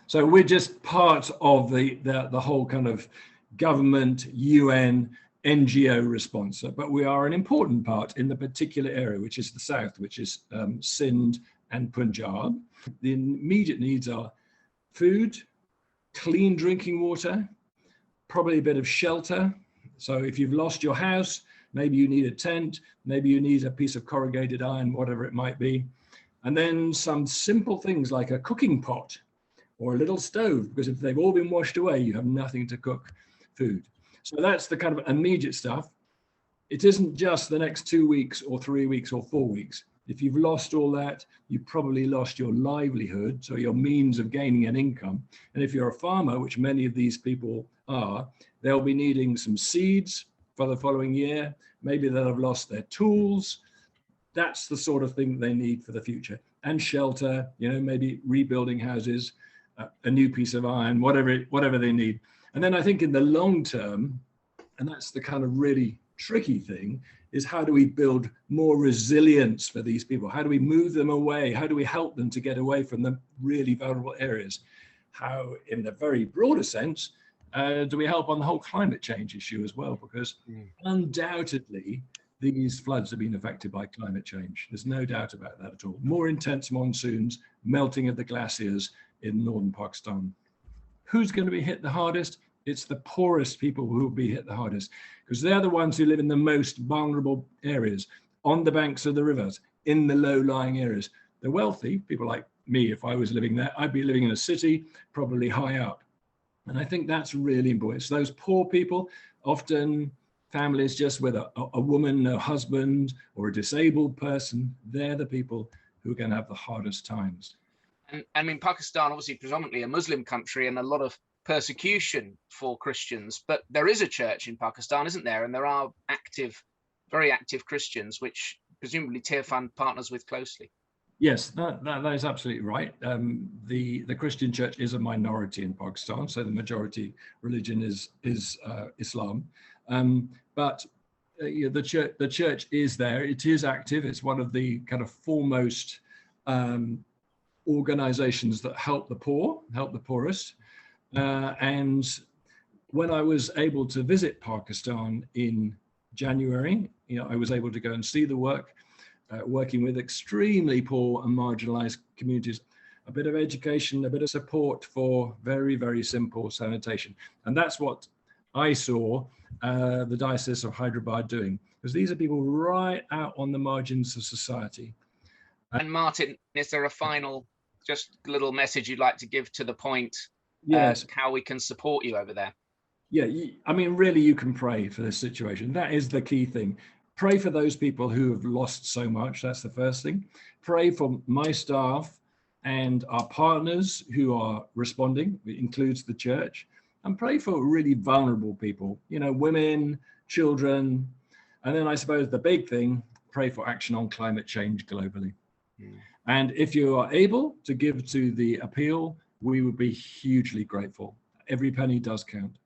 So we're just part of the whole kind of government, UN, NGO response, but we are an important part in the particular area, which is the south, which is Sindh and Punjab. The immediate needs are food, clean drinking water, probably a bit of shelter. So if you've lost your house, maybe you need a tent, maybe you need a piece of corrugated iron, whatever it might be. And then some simple things like a cooking pot or a little stove, because if they've all been washed away, you have nothing to cook food. So that's the kind of immediate stuff. It isn't just the next 2 weeks or 3 weeks or 4 weeks. If you've lost all that, you've probably lost your livelihood, so your means of gaining an income. And if you're a farmer, which many of these people are, they'll be needing some seeds for the following year. Maybe they'll have lost their tools. That's the sort of thing they need for the future. And shelter, maybe rebuilding houses, a new piece of iron, whatever they need. And then I think in the long term, and that's the kind of really tricky thing, is how do we build more resilience for these people? How do we move them away? How do we help them to get away from the really vulnerable areas? How, in the very broader sense, do we help on the whole climate change issue as well? Because undoubtedly, these floods have been affected by climate change. There's no doubt about that at all. More intense monsoons, melting of the glaciers in northern Pakistan. Who's going to be hit the hardest? It's the poorest people who will be hit the hardest, because they're the ones who live in the most vulnerable areas, on the banks of the rivers, in the low-lying areas. The wealthy, people like me, if I was living there, I'd be living in a city, probably high up. And I think that's really important. So those poor people, often families just with a woman, a husband, or a disabled person, they're the people who are going to have the hardest times. And I mean, Pakistan, obviously predominantly a Muslim country, and a lot of persecution for Christians, but there is a church in Pakistan, isn't there? And there are very active Christians, which presumably Tearfund partners with closely. Yes, that is absolutely right. The Christian church is a minority in Pakistan, so the majority religion is Islam. But the church is there. It is active. It's one of the kind of foremost organizations that help the poor, help the poorest. And when I was able to visit Pakistan in January, I was able to go and see the work, working with extremely poor and marginalized communities, a bit of education, a bit of support for very, very simple sanitation. And that's what I saw the Diocese of Hyderabad doing, because these are people right out on the margins of society. And Martin, is there a final, just little message you'd like to give to the point? Yes. How we can support you over there? Yeah, I mean, really, you can pray for this situation. That is the key thing. Pray for those people who have lost so much. That's the first thing. Pray for my staff and our partners who are responding. It includes the church. And pray for really vulnerable people, women, children. And then I suppose the big thing, pray for action on climate change globally. And if you are able to give to the appeal, we would be hugely grateful. Every penny does count.